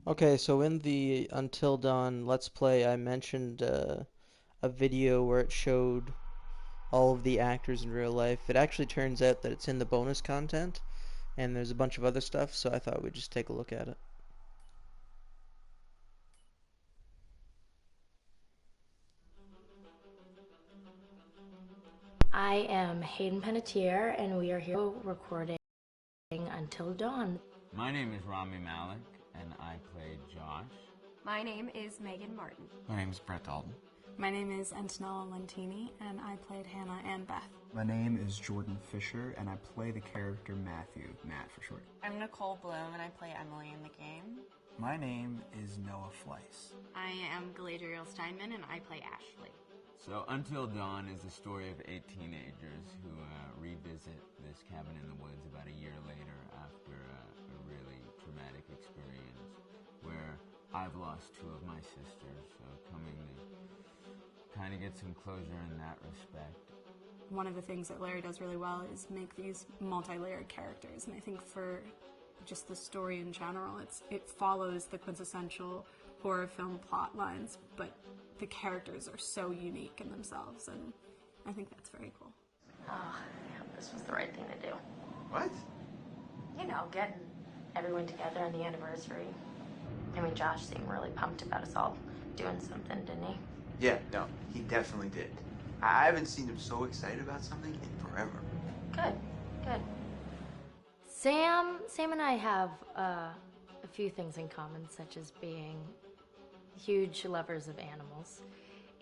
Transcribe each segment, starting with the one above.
Okay, so in the Until Dawn Let's Play, I mentioned a video where it showed all of the actors in real life. It actually turns out that it's in the bonus content, and there's a bunch of other stuff, so I thought we'd just take a look at it. I am Hayden Panettiere, and we are here recording Until Dawn. My name is Rami Malik, and I played Josh. My name is Megan Martin. My name is Brett Dalton. My name is Antonella Lentini, and I played Hannah and Beth. My name is Jordan Fisher, and I play the character Matthew, Matt for short. I'm Nicole Bloom, and I play Emily in the game. My name is Noah Fleiss. I am Galadriel Steinman, and I play Ashley. So Until Dawn is the story of 8 teenagers who revisit this cabin in the woods about a year later after a really traumatic experience where I've lost 2 of my sisters, so coming to kind of get some closure in that respect. One of the things that Larry does really well is make these multi-layered characters, and I think for just the story in general, it follows the quintessential horror film plot lines, but the characters are so unique in themselves, and I think that's very cool. Oh, yeah, this was the right thing to do. What? You know, getting everyone together on the anniversary. I mean, Josh seemed really pumped about us all doing something, didn't he? Yeah, no, he definitely did. I haven't seen him so excited about something in forever. Good, good. Sam and I have a few things in common, such as being huge lovers of animals,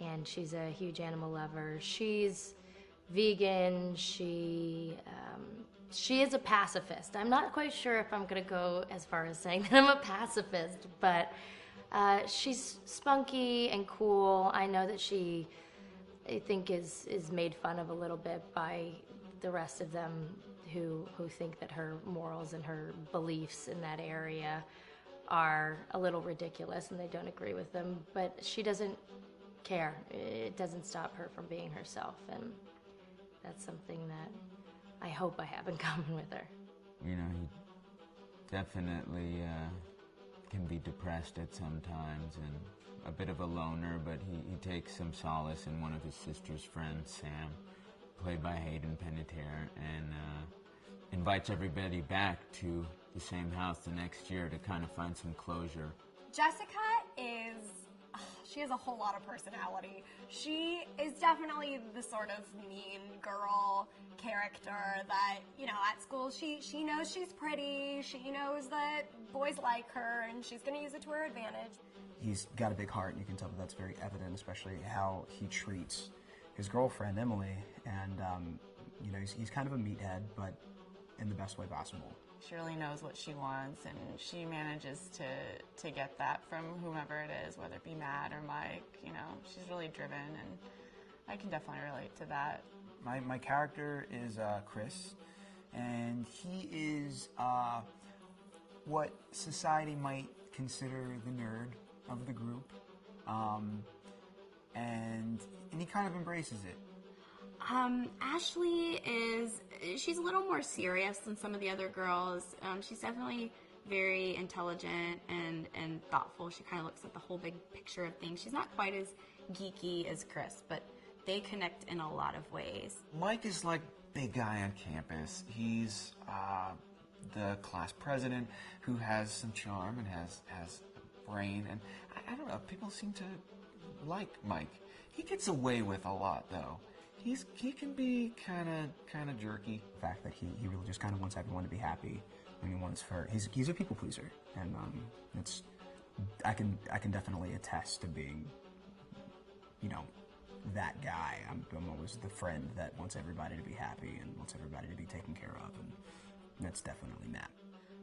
and she's a huge animal lover. She's vegan. She is a pacifist. I'm not quite sure if I'm gonna go as far as saying that I'm a pacifist, but she's spunky and cool. I know that she, I think, is made fun of a little bit by the rest of them who think that her morals and her beliefs in that area are a little ridiculous and they don't agree with them, but she doesn't care. It doesn't stop her from being herself, and that's something that I hope I have in common with her. You know, he definitely can be depressed at some times and a bit of a loner, but he takes some solace in one of his sister's friends, Sam, played by Hayden Panettiere, and invites everybody back to the same house the next year to kind of find some closure. Jessica she has a whole lot of personality. She is definitely the sort of mean girl character that, you know, at school she knows she's pretty, she knows that boys like her, and she's going to use it to her advantage. He's got a big heart, and you can tell that that's very evident, especially how he treats his girlfriend, Emily, and, you know, he's kind of a meathead, but in the best way possible. She really knows what she wants, and she manages to get that from whomever it is, whether it be Matt or Mike. You know, she's really driven, and I can definitely relate to that. My character is Chris, and he is what society might consider the nerd of the group, and he kind of embraces it. Ashley she's a little more serious than some of the other girls. She's definitely very intelligent and thoughtful. She kind of looks at the whole big picture of things. She's not quite as geeky as Chris, but they connect in a lot of ways. Mike is like big guy on campus. He's the class president who has some charm and has a brain, and I don't know, people seem to like Mike. He gets away with a lot, though. He can be kind of jerky. The fact that he really just kind of wants everyone to be happy, and he's a people pleaser, and I can definitely attest to being, you know, that guy. I'm always the friend that wants everybody to be happy and wants everybody to be taken care of, and that's definitely Matt.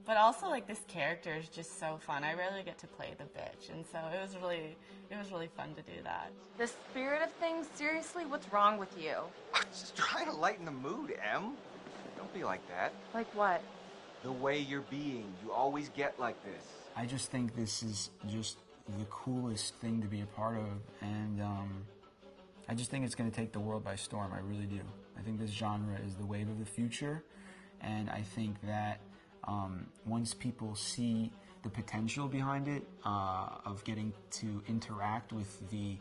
But also, like, this character is just so fun. I rarely get to play the bitch, and so it was really fun to do that. The spirit of things, seriously? What's wrong with you? I'm just trying to lighten the mood, Em. Don't be like that. Like what? The way you're being. You always get like this. I just think this is just the coolest thing to be a part of, and I just think it's going to take the world by storm. I really do. I think this genre is the wave of the future, and I think that once people see the potential behind it of getting to interact with the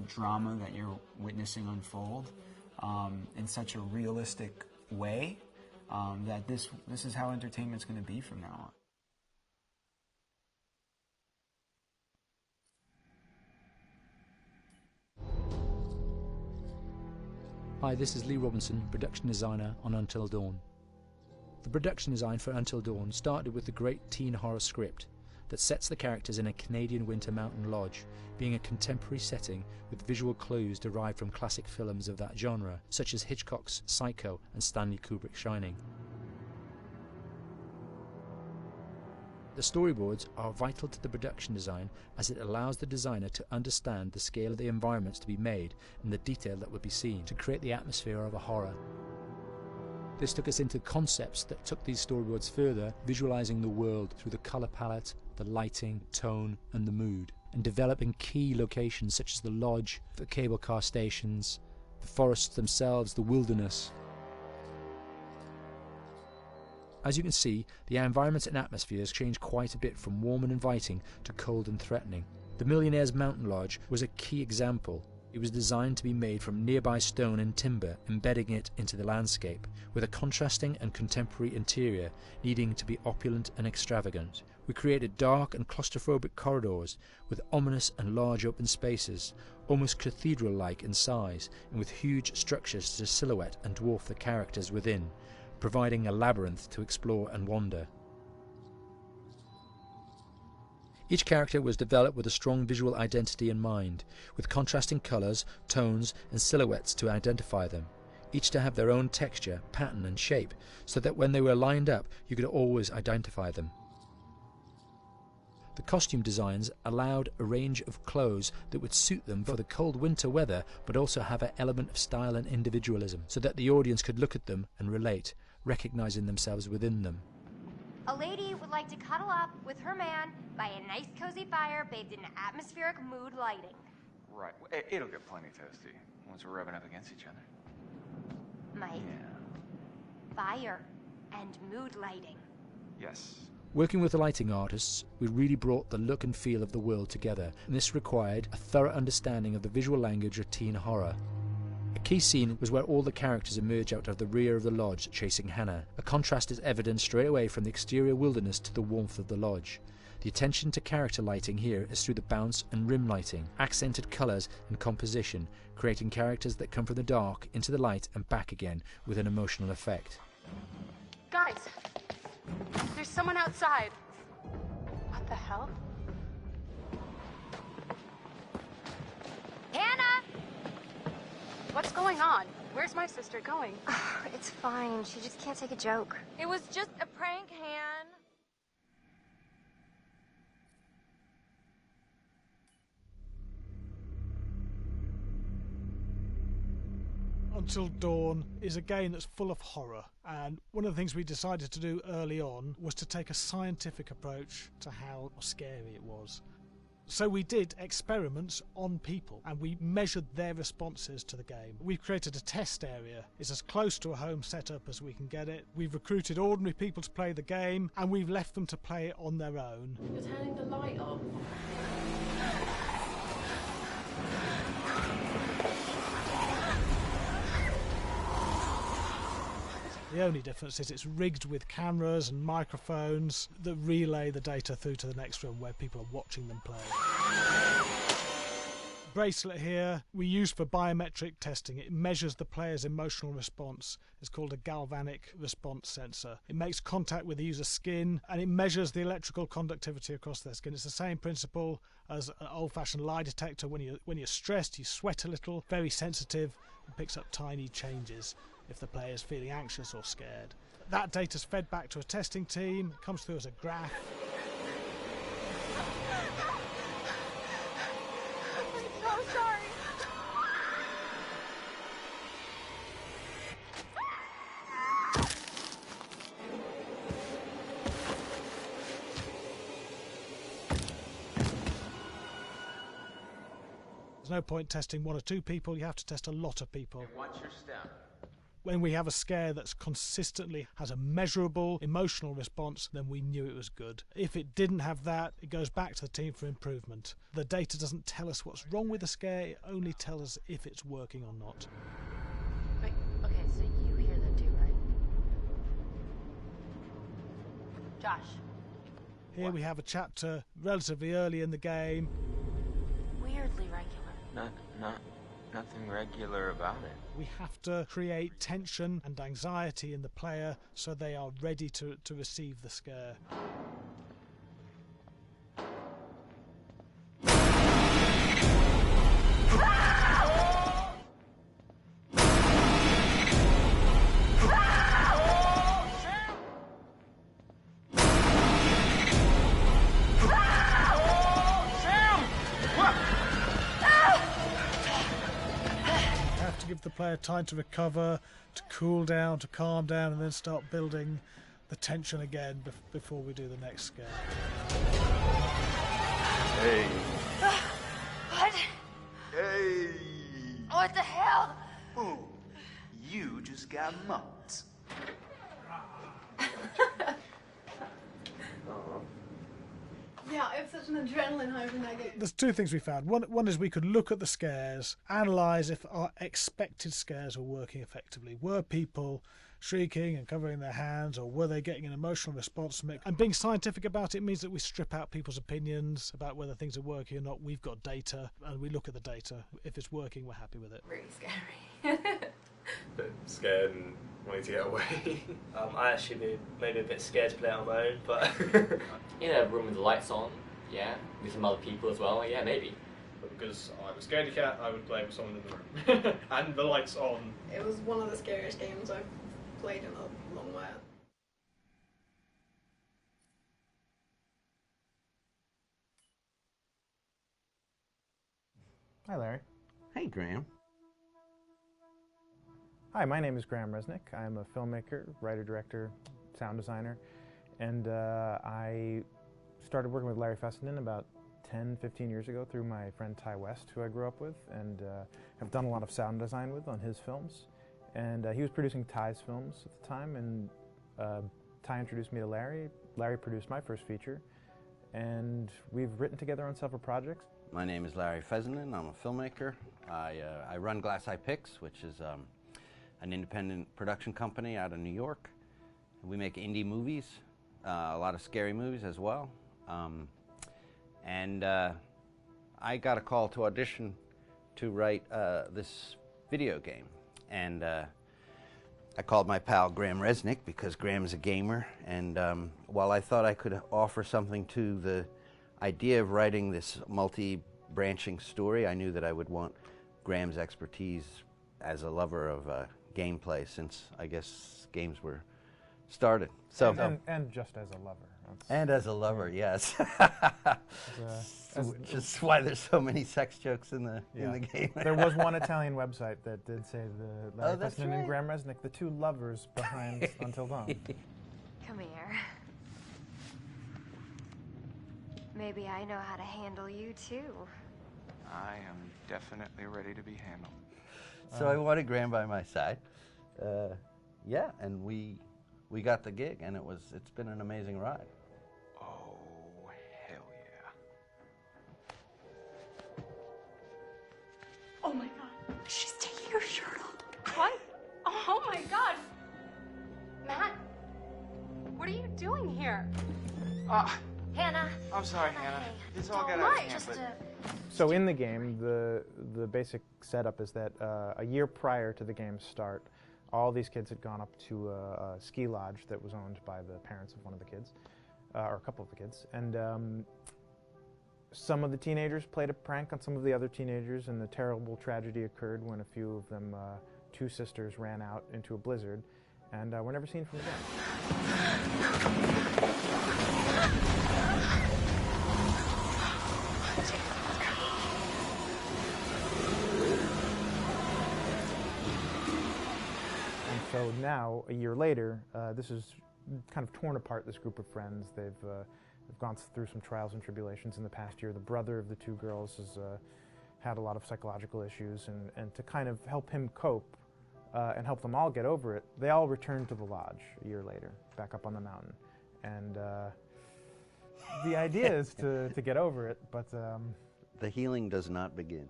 drama that you're witnessing unfold in such a realistic way that this is how entertainment's going to be from now on. Hi, this is Lee Robinson, production designer on Until Dawn. The production design for Until Dawn started with the great teen horror script that sets the characters in a Canadian winter mountain lodge, being a contemporary setting with visual clues derived from classic films of that genre, such as Hitchcock's Psycho and Stanley Kubrick's Shining. The storyboards are vital to the production design as it allows the designer to understand the scale of the environments to be made and the detail that would be seen to create the atmosphere of a horror. This took us into concepts that took these storyboards further, visualizing the world through the color palette, the lighting, tone and the mood, and developing key locations such as the lodge, the cable car stations, the forests themselves, the wilderness. As you can see, the environments and atmospheres change quite a bit from warm and inviting to cold and threatening. The Millionaire's Mountain Lodge was a key example. It was designed to be made from nearby stone and timber, embedding it into the landscape, with a contrasting and contemporary interior needing to be opulent and extravagant. We created dark and claustrophobic corridors with ominous and large open spaces, almost cathedral-like in size, and with huge structures to silhouette and dwarf the characters within, providing a labyrinth to explore and wander. Each character was developed with a strong visual identity in mind, with contrasting colours, tones and silhouettes to identify them, each to have their own texture, pattern and shape, so that when they were lined up you could always identify them. The costume designs allowed a range of clothes that would suit them for the cold winter weather, but also have an element of style and individualism, so that the audience could look at them and relate, recognizing themselves within them. A lady would like to cuddle up with her man by a nice cozy fire bathed in atmospheric mood lighting. Right. It'll get plenty toasty once we're rubbing up against each other. Mike, Yeah. fire and mood lighting. Yes. Working with the lighting artists, we really brought the look and feel of the world together, and this required a thorough understanding of the visual language of teen horror. A key scene was where all the characters emerge out of the rear of the lodge chasing Hannah. A contrast is evident straight away from the exterior wilderness to the warmth of the lodge. The attention to character lighting here is through the bounce and rim lighting, accented colours and composition, creating characters that come from the dark into the light and back again with an emotional effect. Guys, there's someone outside. What the hell? Hannah! What's going on? Where's my sister going? It's fine. She just can't take a joke. It was just a prank, Han. Until Dawn is a game that's full of horror, and one of the things we decided to do early on was to take a scientific approach to how scary it was. So we did experiments on people and we measured their responses to the game. We've created a test area. It's as close to a home setup as we can get it. We've recruited ordinary people to play the game and we've left them to play it on their own. You're turning the light off. The only difference is it's rigged with cameras and microphones that relay the data through to the next room where people are watching them play. Bracelet here we use for biometric testing. It measures the player's emotional response. It's called a galvanic response sensor. It makes contact with the user's skin and it measures the electrical conductivity across their skin. It's the same principle as an old-fashioned lie detector. When you're stressed, you sweat a little, very sensitive, and picks up tiny changes if the player is feeling anxious or scared. That data's fed back to a testing team, comes through as a graph. I'm so sorry. There's no point testing one or two people, you have to test a lot of people. Watch your step. When we have a scare that's consistently has a measurable emotional response, then we knew it was good. If it didn't have that, it goes back to the team for improvement. The data doesn't tell us what's wrong with the scare, it only tells us if it's working or not. Wait, okay, so you hear that too, right? Josh. Here we have a chapter relatively early in the game. Weirdly regular. Nothing regular about it. We have to create tension and anxiety in the player so they are ready to receive the scare. Give the player time to recover, to cool down, to calm down, and then start building the tension again before we do the next scare. Hey. What? Hey. What the hell? Boom. You just got mugged. Yeah, I have such an adrenaline high when I get... There's two things we found. One is we could look at the scares, analyse if our expected scares were working effectively. Were people shrieking and covering their hands, or were they getting an emotional response from it? And being scientific about it means that we strip out people's opinions about whether things are working or not. We've got data, and we look at the data. If it's working, we're happy with it. Really scary. Bit scared and wanting to get away. I actually be maybe a bit scared to play it on my own, but in a room with the lights on, yeah, with some other people as well, yeah, maybe. But because I'm a scaredy cat, I would play with someone in the room. And the lights on. It was one of the scariest games I've played in a long while. Hi, Larry. Hey, Graham. Hi, my name is Graham Resnick. I'm a filmmaker, writer, director, sound designer, and I started working with Larry Fessenden about 10, 15 years ago through my friend Ty West, who I grew up with, and have done a lot of sound design with on his films. And he was producing Ty's films at the time, and Ty introduced me to Larry. Larry produced my first feature, and we've written together on several projects. My name is Larry Fessenden. I'm a filmmaker. I run Glass Eye Pix, which is an independent production company out of New York. We make indie movies, a lot of scary movies as well. And I got a call to audition to write this video game. And I called my pal Graham Resnick because Graham is a gamer. And while I thought I could offer something to the idea of writing this multi-branching story, I knew that I would want Graham's expertise as a lover of gameplay, since I guess games were started. So and just as a lover. And as a lover, yes. Which is why there's so many sex jokes in the game. There was one Italian website that did say the Larry that's Fessenden right. and Graham Resnick, the two lovers behind Until Dawn. Come here. Maybe I know how to handle you too. I am definitely ready to be handled. So I wanted Graham by my side. Yeah, and we got the gig, and it's been an amazing ride. Oh, hell yeah. Oh my god, she's taking her shirt off. What? Oh my god! Matt, what are you doing here? Hannah. I'm sorry, Hannah. This all got Don't out of mind, hand, just but... So in the game, the basic setup is that a year prior to the game's start, all these kids had gone up to a ski lodge that was owned by the parents of one of the kids, or a couple of the kids, and some of the teenagers played a prank on some of the other teenagers, and the terrible tragedy occurred when a few of them, two sisters, ran out into a blizzard, and were never seen from again. So now, a year later, this is kind of torn apart, this group of friends. They've gone through some trials and tribulations in the past year. The brother of the two girls has had a lot of psychological issues, and to kind of help him cope, and help them all get over it, they all return to the lodge a year later, back up on the mountain. And the idea is to get over it, but... the healing does not begin.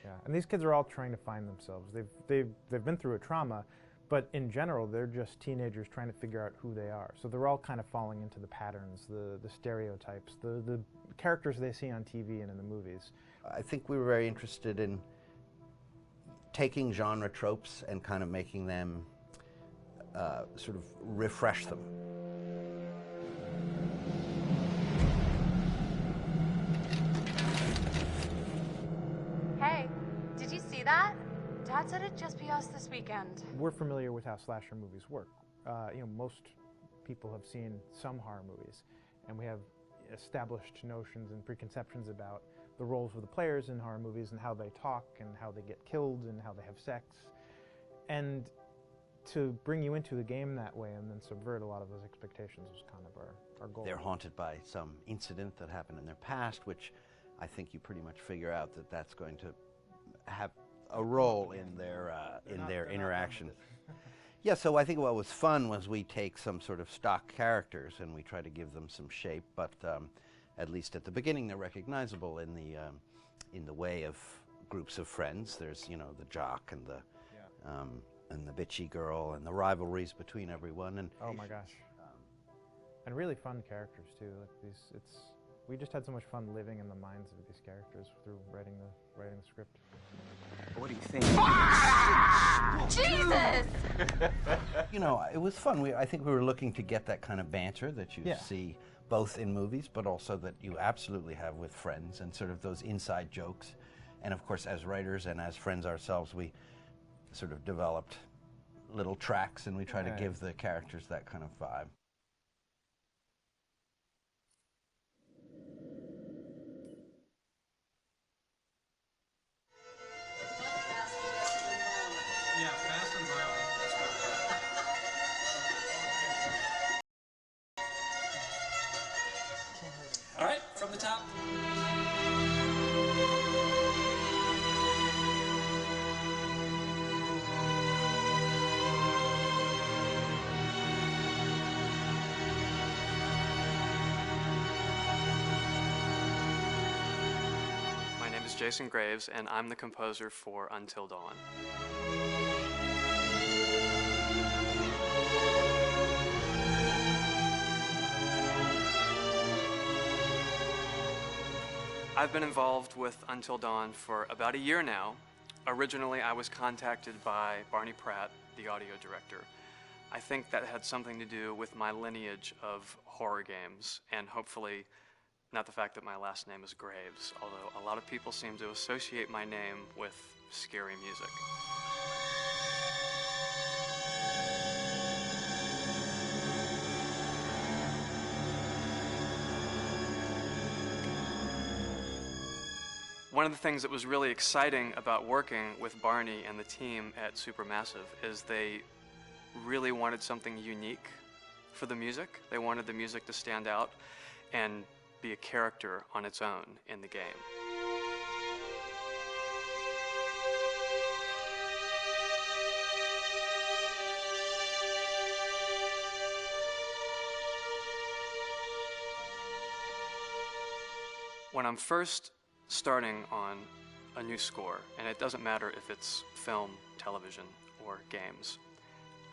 Yeah, and these kids are all trying to find themselves. They've been through a trauma, but in general, they're just teenagers trying to figure out who they are. So they're all kind of falling into the patterns, the stereotypes, the characters they see on TV and in the movies. I think we were very interested in taking genre tropes and kind of making them sort of refresh them. Hey, did you see that? Dad said it'd just be us this weekend. We're familiar with how slasher movies work. Most people have seen some horror movies, and we have established notions and preconceptions about the roles of the players in horror movies and how they talk and how they get killed and how they have sex. And to bring you into the game that way and then subvert a lot of those expectations was kind of our goal. They're haunted by some incident that happened in their past, which I think you pretty much figure out that that's going to have a role in their interaction. Yeah, so I think what was fun was we take some sort of stock characters and we try to give them some shape, but at least at the beginning they're recognizable in the way of groups of friends. There's the jock and the bitchy girl and the rivalries between everyone. And oh my gosh, and really fun characters too. Like we just had so much fun living in the minds of these characters through writing the script. What do you think? Jesus! It was fun. I think we were looking to get that kind of banter that you see both in movies, but also that you absolutely have with friends, and sort of those inside jokes. And of course, as writers and as friends ourselves, we sort of developed little tracks, and we try to give the characters that kind of vibe. Yeah, fast and violent. All right, from the top. My name is Jason Graves, and I'm the composer for Until Dawn. I've been involved with Until Dawn for about a year now. Originally, I was contacted by Barney Pratt, the audio director. I think that had something to do with my lineage of horror games, and hopefully not the fact that my last name is Graves, although a lot of people seem to associate my name with scary music. One of the things that was really exciting about working with Barney and the team at Supermassive is they really wanted something unique for the music. They wanted the music to stand out and be a character on its own in the game. When I'm first starting on a new score, and it doesn't matter if it's film, television, or games,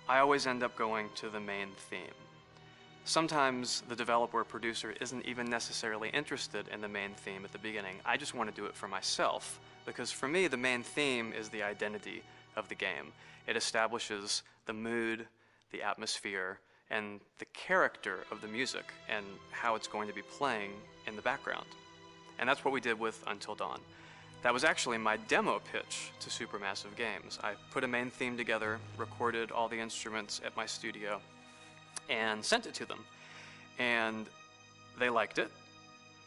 I always end up going to the main theme. Sometimes the developer or producer isn't even necessarily interested in the main theme at the beginning. I just want to do it for myself, because for me, the main theme is the identity of the game. It establishes the mood, the atmosphere, and the character of the music, and how it's going to be playing in the background. And that's what we did with Until Dawn. That was actually my demo pitch to Supermassive Games. I put a main theme together, recorded all the instruments at my studio, and sent it to them. And they liked it.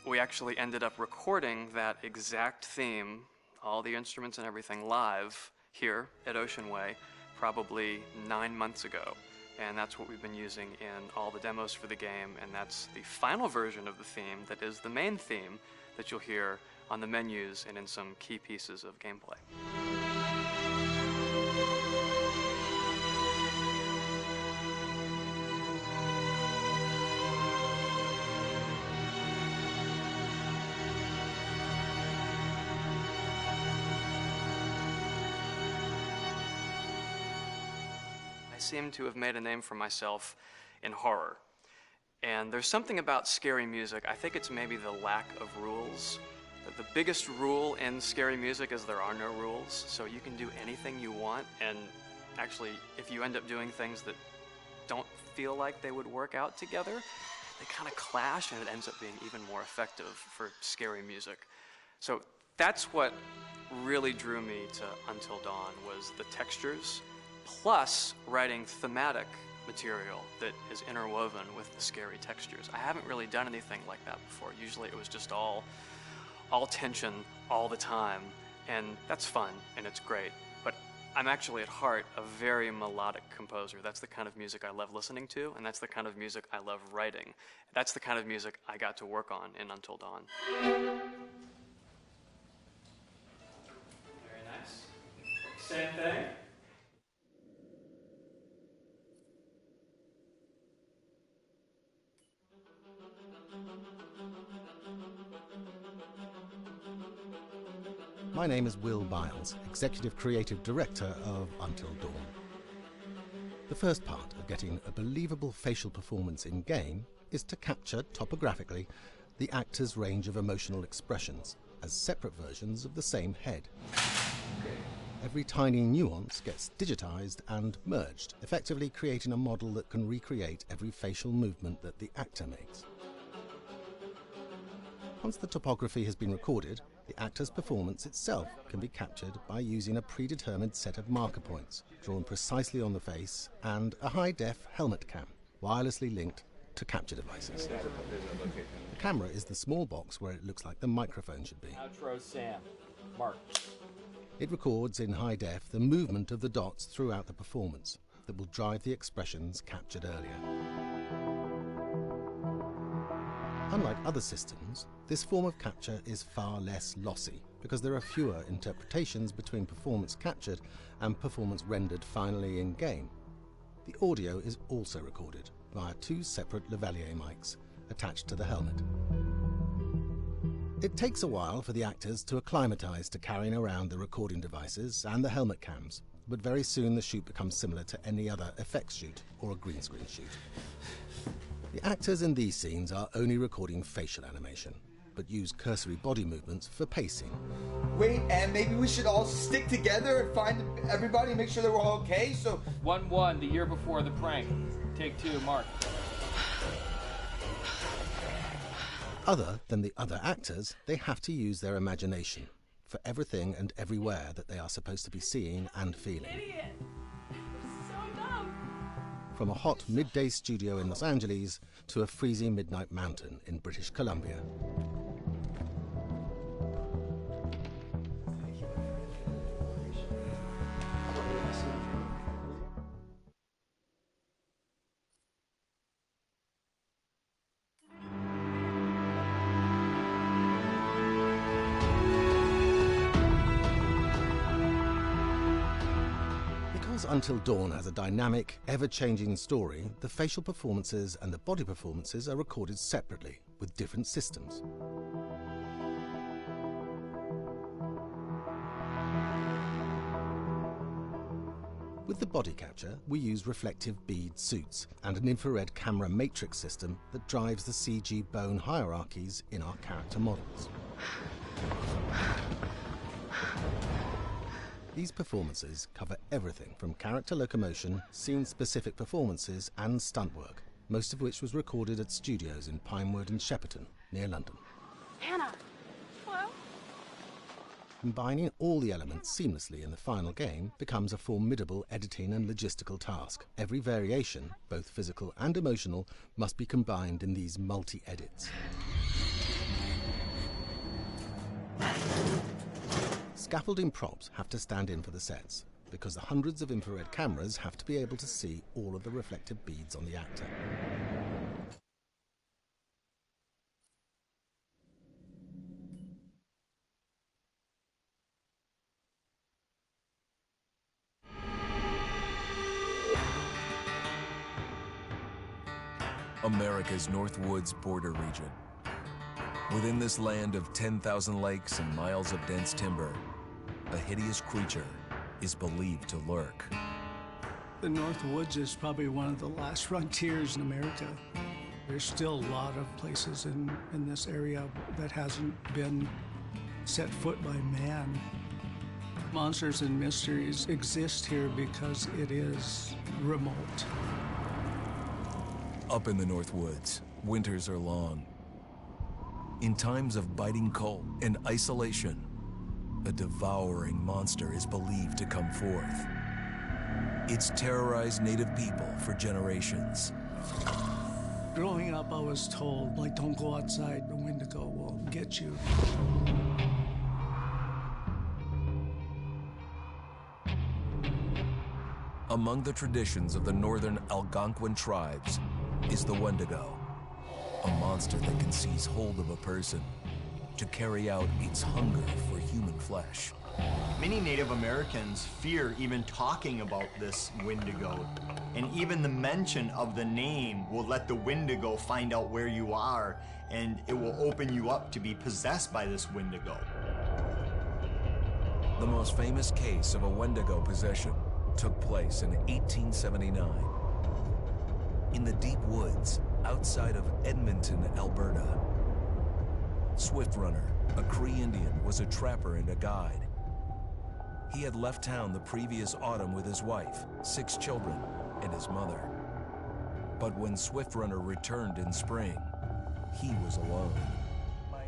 We actually ended up recording that exact theme, all the instruments and everything, live here at Ocean Way probably 9 months ago. And that's what we've been using in all the demos for the game, and that's the final version of the theme that is the main theme that you'll hear on the menus and in some key pieces of gameplay. seem to have made a name for myself in horror. And there's something about scary music, I think it's maybe the lack of rules. The biggest rule in scary music is there are no rules, so you can do anything you want, and actually, if you end up doing things that don't feel like they would work out together, they kind of clash, and it ends up being even more effective for scary music. So that's what really drew me to Until Dawn, was the textures, plus writing thematic material that is interwoven with the scary textures. I haven't really done anything like that before. Usually it was just all tension all the time, and that's fun and it's great. But I'm actually at heart a very melodic composer. That's the kind of music I love listening to, and that's the kind of music I love writing. That's the kind of music I got to work on in Until Dawn. Very nice. Same thing. My name is Will Biles, Executive Creative Director of Until Dawn. The first part of getting a believable facial performance in-game is to capture, topographically, the actor's range of emotional expressions as separate versions of the same head. Every tiny nuance gets digitized and merged, effectively creating a model that can recreate every facial movement that the actor makes. Once the topography has been recorded, the actor's performance itself can be captured by using a predetermined set of marker points, drawn precisely on the face, and a high-def helmet cam, wirelessly linked to capture devices. The camera is the small box where it looks like the microphone should be. Outro Sam. Mark. It records in high def the movement of the dots throughout the performance that will drive the expressions captured earlier. Unlike other systems, this form of capture is far less lossy because there are fewer interpretations between performance captured and performance rendered finally in-game. The audio is also recorded via two separate lavalier mics attached to the helmet. It takes a while for the actors to acclimatize to carrying around the recording devices and the helmet cams, but very soon the shoot becomes similar to any other effects shoot or a green screen shoot. The actors in these scenes are only recording facial animation, but use cursory body movements for pacing. Wait, and maybe we should all stick together and find everybody and make sure that we're all okay, so... 1-1, the year before the prank. Take 2, Mark. Other than the other actors, they have to use their imagination for everything and everywhere that they are supposed to be seeing and feeling. Idiot! So dumb! From a hot midday studio in Los Angeles to a freezing midnight mountain in British Columbia. Until Dawn has a dynamic, ever-changing story, the facial performances and the body performances are recorded separately, with different systems. With the body capture, we use reflective bead suits and an infrared camera matrix system that drives the CG bone hierarchies in our character models. These performances cover everything from character locomotion, scene-specific performances, and stunt work, most of which was recorded at studios in Pinewood and Shepperton, near London. Hannah! Hello? Combining all the elements seamlessly in the final game becomes a formidable editing and logistical task. Every variation, both physical and emotional, must be combined in these multi-edits. Scaffolding props have to stand in for the sets, because the hundreds of infrared cameras have to be able to see all of the reflective beads on the actor. America's Northwoods border region. Within this land of 10,000 lakes and miles of dense timber, a hideous creature is believed to lurk. The North Woods is probably one of the last frontiers in America. There's still a lot of places in this area that hasn't been set foot by man. Monsters and mysteries exist here because it is remote. Up in the North Woods, winters are long. In times of biting cold and isolation, a devouring monster is believed to come forth. It's terrorized native people for generations. Growing up, I was told, like, don't go outside, the Wendigo will get you. Among the traditions of the northern Algonquin tribes is the Wendigo, a monster that can seize hold of a person to carry out its hunger for human flesh. Many Native Americans fear even talking about this Wendigo, and even the mention of the name will let the Wendigo find out where you are, and it will open you up to be possessed by this Wendigo. The most famous case of a Wendigo possession took place in 1879. In the deep woods outside of Edmonton, Alberta. Swift Runner, a Cree Indian, was a trapper and a guide. He had left town the previous autumn with his wife, 6 children, and his mother. But when Swift Runner returned in spring, he was alone.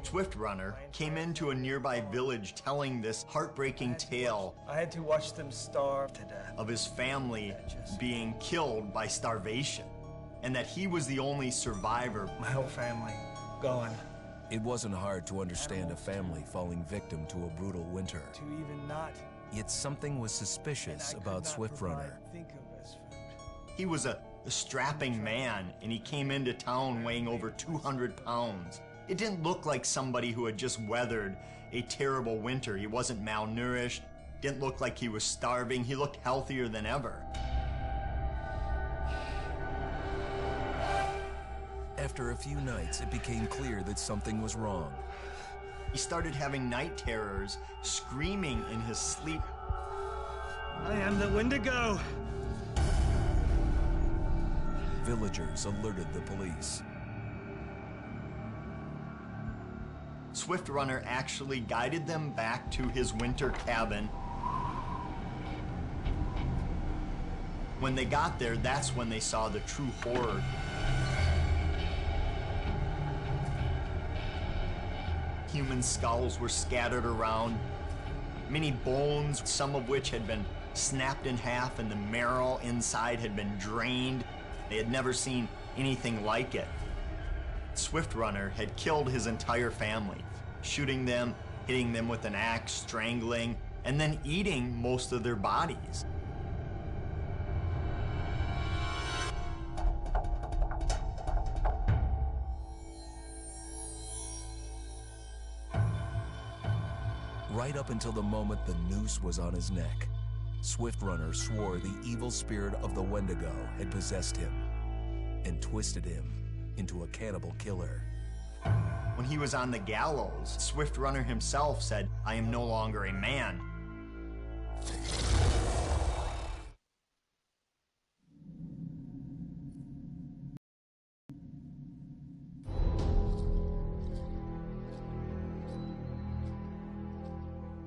Swift Runner came into a nearby village telling this heartbreaking tale. I had to watch them starve to death. Of his family being killed by starvation, and that he was the only survivor. My whole family gone. It wasn't hard to understand a family falling victim to a brutal winter. To even not. Yet something was suspicious about Swift Runner. He was a strapping man, and he came into town weighing over 200 pounds. It didn't look like somebody who had just weathered a terrible winter. He wasn't malnourished, didn't look like he was starving. He looked healthier than ever. After a few nights, it became clear that something was wrong. He started having night terrors, screaming in his sleep. I am the Wendigo! Villagers alerted the police. Swift Runner actually guided them back to his winter cabin. When they got there, that's when they saw the true horror. Human skulls were scattered around. Many bones, some of which had been snapped in half, and the marrow inside had been drained. They had never seen anything like it. Swift Runner had killed his entire family, shooting them, hitting them with an axe, strangling, and then eating most of their bodies. Right up until the moment the noose was on his neck, Swift Runner swore the evil spirit of the Wendigo had possessed him and twisted him into a cannibal killer. When he was on the gallows, Swift Runner himself said, "I am no longer a man."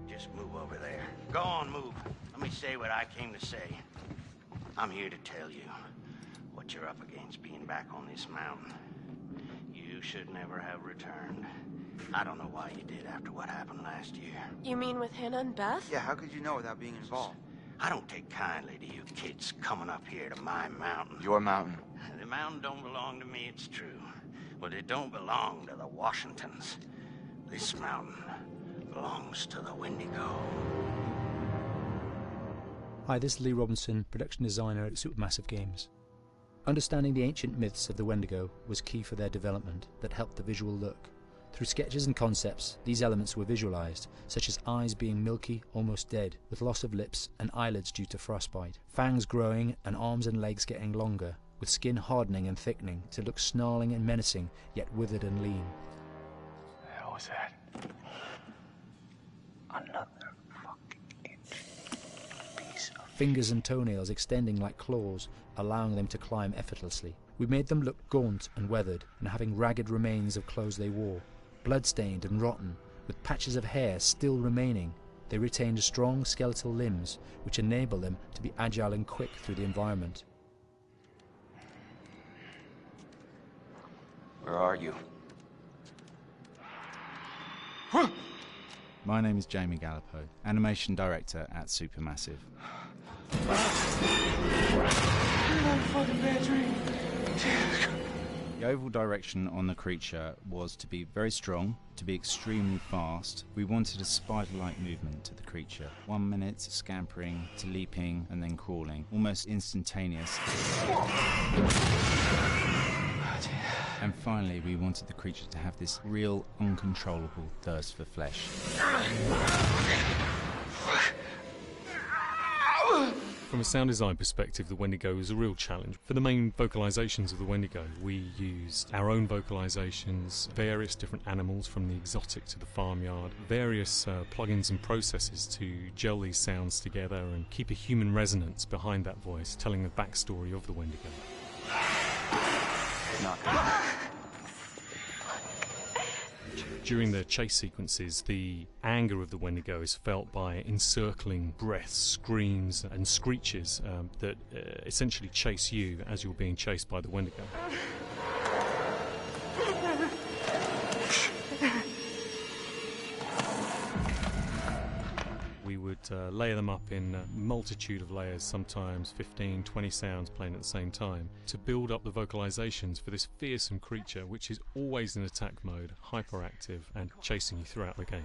Just move over there. Go on, move. Let me say what I came to say. I'm here to tell you what you're up against being back on this mountain. You should never have returned. I don't know why you did after what happened last year. You mean with Hannah and Beth? Yeah, how could you know without being involved? I don't take kindly to you kids coming up here to my mountain. Your mountain. The mountain don't belong to me, it's true. But it don't belong to the Washingtons. This mountain belongs to the Wendigo. Hi, this is Lee Robinson, production designer at Supermassive Games. Understanding the ancient myths of the Wendigo was key for their development that helped the visual look. Through sketches and concepts, these elements were visualized, such as eyes being milky, almost dead, with loss of lips and eyelids due to frostbite, fangs growing and arms and legs getting longer, with skin hardening and thickening to look snarling and menacing, yet withered and lean. What the hell was that? Another fucking piece of fingers and toenails extending like claws, allowing them to climb effortlessly. We made them look gaunt and weathered, and having ragged remains of clothes they wore, blood-stained and rotten, with patches of hair still remaining. They retained strong skeletal limbs, which enable them to be agile and quick through the environment. Where are you? My name is Jamie Gallipo, animation director at Supermassive. The overall direction on the creature was to be very strong, to be extremely fast. We wanted a spider-like movement to the creature. 1 minute scampering to leaping and then crawling, almost instantaneous. And finally, we wanted the creature to have this real, uncontrollable thirst for flesh. From a sound design perspective, the Wendigo is a real challenge. For the main vocalisations of the Wendigo, we used our own vocalisations, various different animals from the exotic to the farmyard, various plugins and processes to gel these sounds together and keep a human resonance behind that voice, telling the backstory of the Wendigo. During the chase sequences, the anger of the Wendigo is felt by encircling breaths, screams and screeches that essentially chase you as you're being chased by the Wendigo. We would layer them up in a multitude of layers, sometimes 15, 20 sounds playing at the same time, to build up the vocalizations for this fearsome creature which is always in attack mode, hyperactive and chasing you throughout the game.